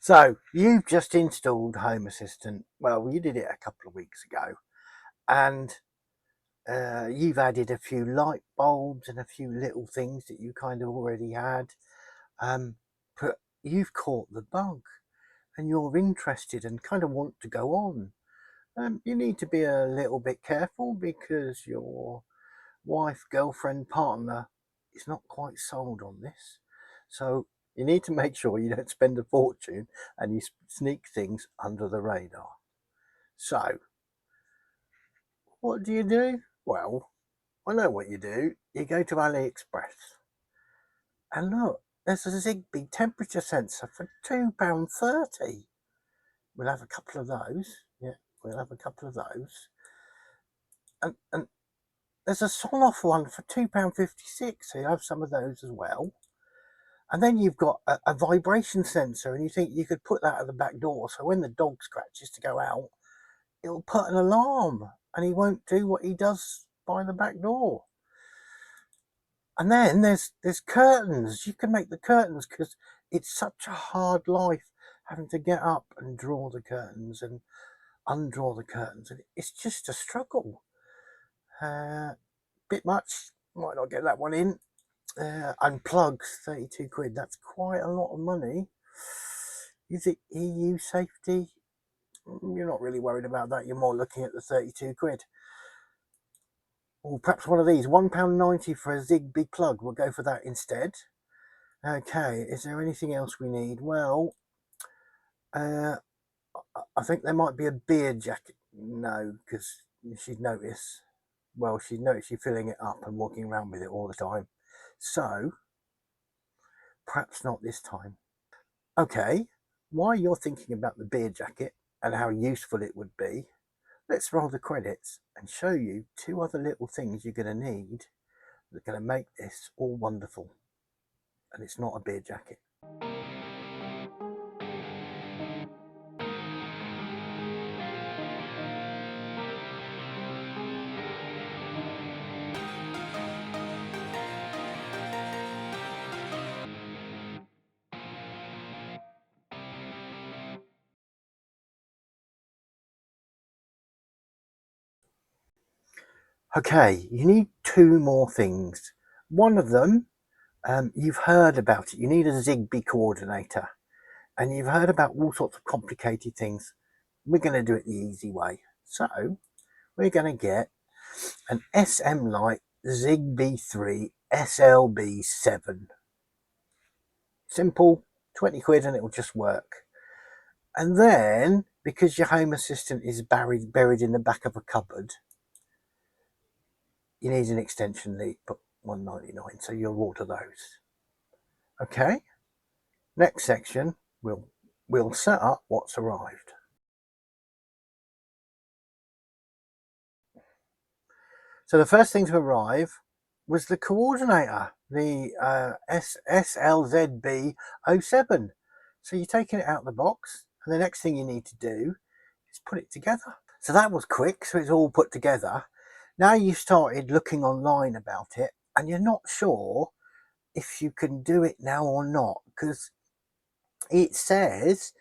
So you've just installed Home Assistant. Well, you did it a couple of weeks ago, and you've added a few light bulbs and a few little things that you kind of already had. But you've caught the bug, and you're interested and kind of want to go on. You need to be a little bit careful because your wife, girlfriend, partner is not quite sold on this. So you need to make sure you don't spend a fortune and you sneak things under the radar. So what do? Well, I know what you do. You go to AliExpress and look, there's a Zigbee temperature sensor for £2.30. We'll have a couple of those. Yeah, we'll have a couple of those. And there's a Sonoff one for £2.56, so you have some of those as well. And then you've got a vibration sensor, and you think you could put that at the back door, so when the dog scratches to go out, it'll put an alarm, and he won't do what he does by the back door. And then there's curtains. You can make the curtains because it's such a hard life having to get up and draw the curtains and undraw the curtains, and it's just a struggle. Bit much, might not get that one in. Unplug, 32 quid, that's quite a lot of money. Is it EU safety? You're not really worried about that, you're more looking at the 32 quid. Or perhaps one of these, £1.90 for a Zigbee plug, we'll go for that instead. Okay, is there anything else we need? Well, I think there might be a beard jacket. No, because she'd notice. Well, she'd notice you filling it up and walking around with it all the time. So, perhaps not this time. Okay, while you're thinking about the beer jacket and how useful it would be, let's roll the credits and show you two other little things you're going to need that are going to make this all wonderful. And it's not a beer jacket. Okay, you need two more things. One of them, you've heard about it. You need a Zigbee coordinator. And you've heard about all sorts of complicated things. We're going to do it the easy way. So, we're going to get an SM Lite Zigbee 3 SLB 7. Simple, 20 quid and it will just work. And then, because your Home Assistant is buried in the back of a cupboard, you need an extension lead, but £1.99, so you'll order those. Okay, next section, we'll set up what's arrived. So the first thing to arrive was the coordinator, the SLZB 07. So you're taking it out of the box, and the next thing you need to do is put it together. So that was quick, so it's all put together. Now you've started looking online about it, and you're not sure if you can do it now or not, because it says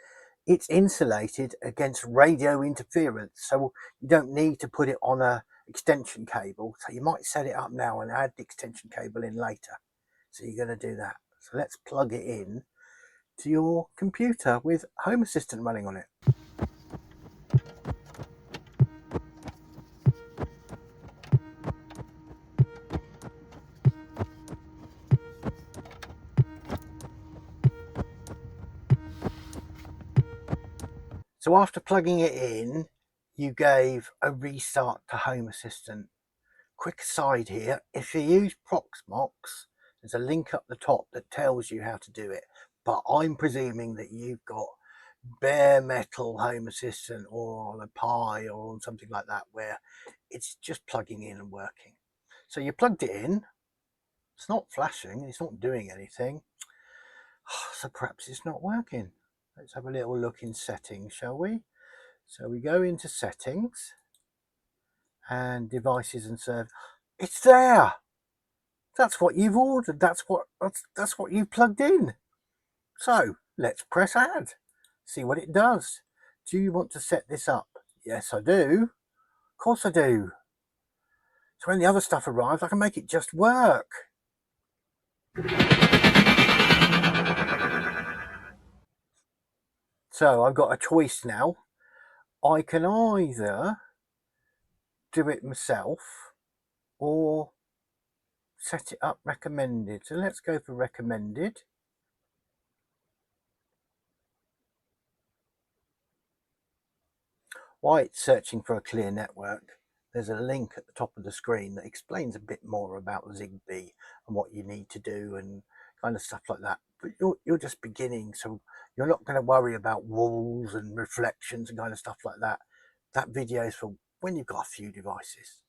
it's insulated against radio interference, so you don't need to put it on a extension cable. So you might set it up now and add the extension cable in later. So you're going to do that. So let's plug it in to your computer with Home Assistant running on it. So after plugging it in, you gave a restart to Home Assistant. Quick aside here, if you use Proxmox, there's a link up the top that tells you how to do it. But I'm presuming that you've got bare metal Home Assistant or on a Pi or on something like that where it's just plugging in and working. So you plugged it in, it's not flashing, it's not doing anything. So perhaps it's not working. Let's have a little look in settings, shall we? So we go into settings and devices and service. It's there. That's what you've ordered. That's what you plugged in. So let's press add. see what it does. Do you want to set this up? Yes, I do. Of course I do. So when the other stuff arrives, I can make it just work. So I've got a choice now. I can either do it myself or set it up recommended. So let's go for recommended. While it's searching for a clear network, there's a link at the top of the screen that explains a bit more about Zigbee and what you need to do and kind of stuff like that. But you're just beginning, so you're not going to worry about walls and reflections and kind of stuff like that. That video is for when you've got a few devices.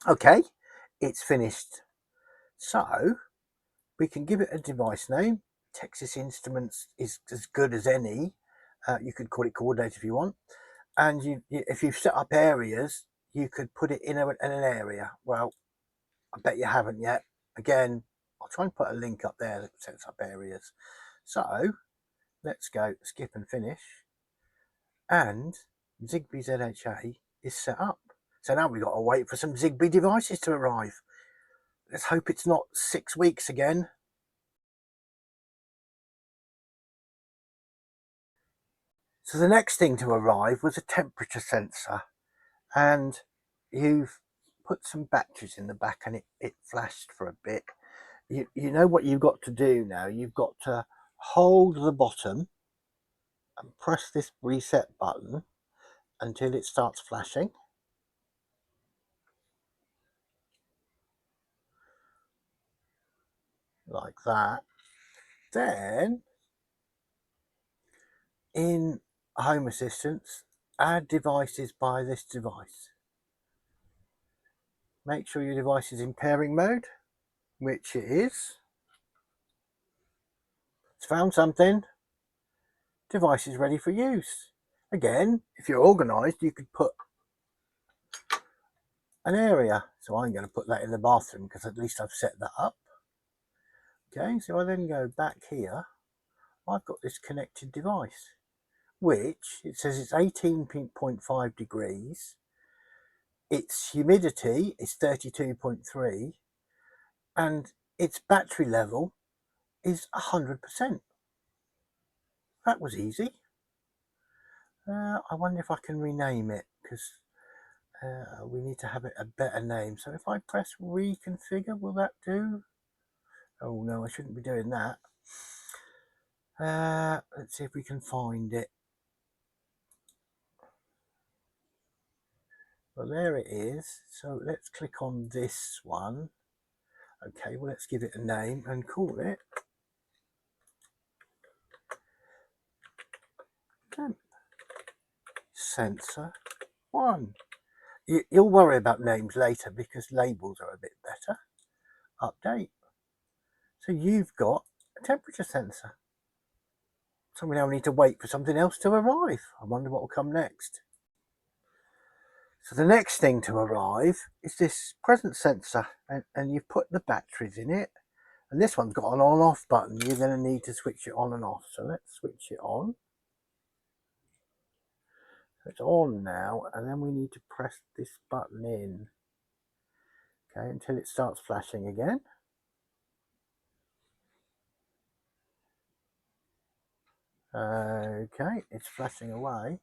Okay, it's finished. So we can give it a device name. Texas Instruments is as good as any. You could call it coordinator if you want. And if you've set up areas, you could put it in an area. Well, I bet you haven't yet. Again, I'll try and put a link up there that sets up areas. So let's go skip and finish. And Zigbee ZHA is set up. So now we've got to wait for some Zigbee devices to arrive. Let's hope it's not 6 weeks again. So the next thing to arrive was a temperature sensor, and you've put some batteries in the back and it flashed for a bit. You know what you've got to do now? You've got to hold the bottom and press this reset button until it starts flashing. Like that. Then in Home Assistance, add devices by this device. Make sure your device is in pairing mode, which it is. It's found something. Device is ready for use. Again, if you're organized, you could put an area. So I'm going to put that in the bathroom because at least I've set that up. Okay, so I then go back here. I've got this connected device, which it says it's 18.5 degrees. Its humidity is 32.3 and its battery level is 100%. That was easy. I wonder if I can rename it because we need to have it a better name. So if I press reconfigure, will that do? Oh no, I shouldn't be doing that. Let's see if we can find it. Well, there it is. So let's click on this one. Okay, well, let's give it a name and call it Temp Sensor 1. You'll worry about names later because labels are a bit better. Update. So you've got a temperature sensor. So we now need to wait for something else to arrive. I wonder what will come next. So the next thing to arrive is this presence sensor, and you've put the batteries in it. And this one's got an on-off button. You're going to need to switch it on and off. So let's switch it on. So it's on now, and then we need to press this button in. Okay, until it starts flashing again. Okay, it's flashing away.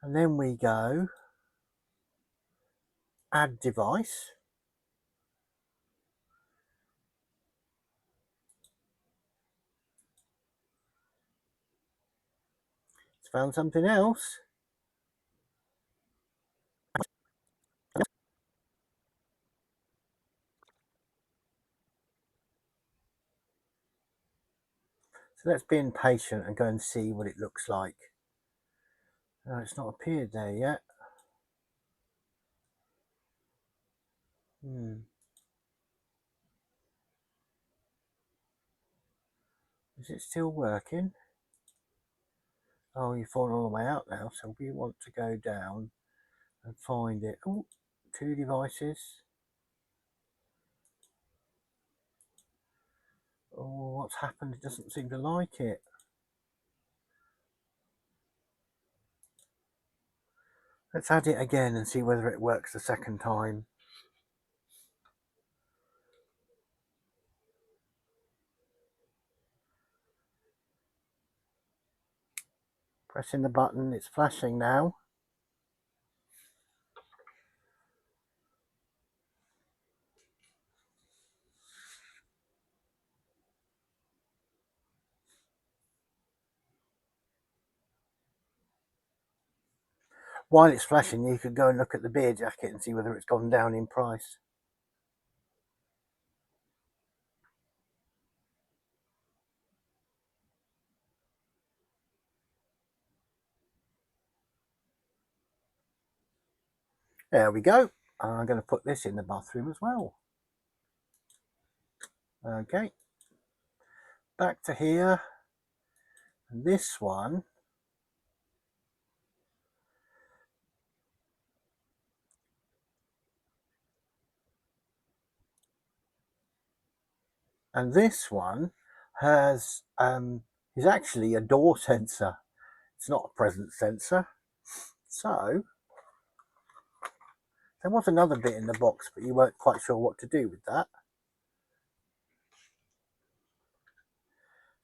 And then we go add device. It's found something else. So let's be impatient and go and see what it looks like. No, it's not appeared there yet. Is it still working? Oh, you've fallen all the way out now, so we want to go down and find it. Oh, 2 devices. what's happened. It doesn't seem to like it. Let's add it again and see whether it works the second time. Pressing the button, it's flashing now. While it's flashing, you could go and look at the beer jacket and see whether it's gone down in price. There we go. I'm going to put this in the bathroom as well. Okay. Back to here. And this one. And this one has is actually a door sensor. It's not a presence sensor. So there was another bit in the box, but you weren't quite sure what to do with that.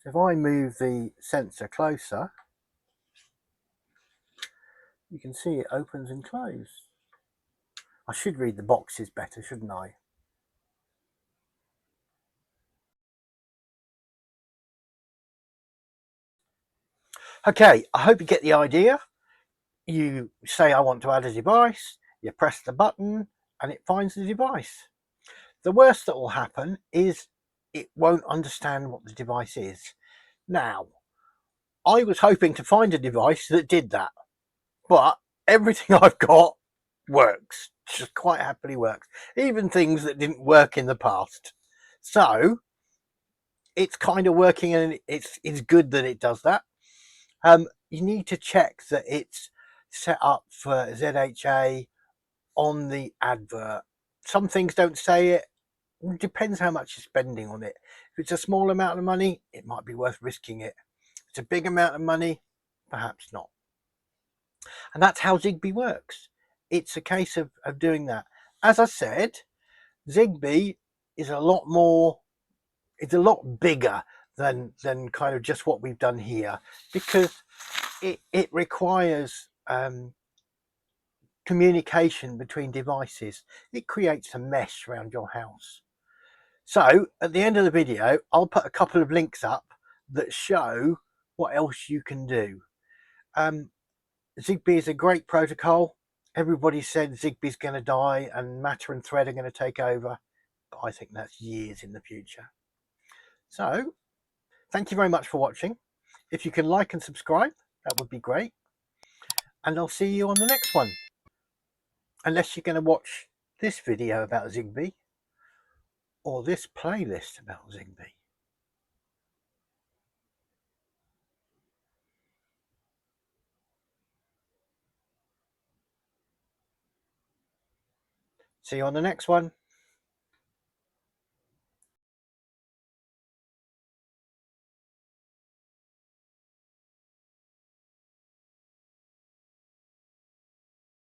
So if I move the sensor closer, you can see it opens and closes. I should read the boxes better, shouldn't I? Okay, I hope you get the idea. You say I want to add a device, you press the button and it finds the device. The worst that will happen is it won't understand what the device is. Now, I was hoping to find a device that did that, but everything I've got works, just quite happily works, even things that didn't work in the past. So it's kind of working, and it's good that it does that. You need to check that it's set up for ZHA on the advert. Some things don't say it. It depends how much you're spending on it. If it's a small amount of money, it might be worth risking it. If it's a big amount of money, perhaps not. And that's how Zigbee works. It's a case of doing that. As I said, Zigbee is a lot more, it's a lot bigger than kind of just what we've done here, because it requires communication between devices. It creates a mesh around your house. So at the end of the video, I'll put a couple of links up that show what else you can do. Zigbee is a great protocol. Everybody said Zigbee's going to die and Matter and Thread are going to take over, but I think that's years in the future. So thank you very much for watching. If you can like and subscribe, that would be great. And I'll see you on the next one. Unless you're going to watch this video about Zigbee or this playlist about Zigbee. See you on the next one.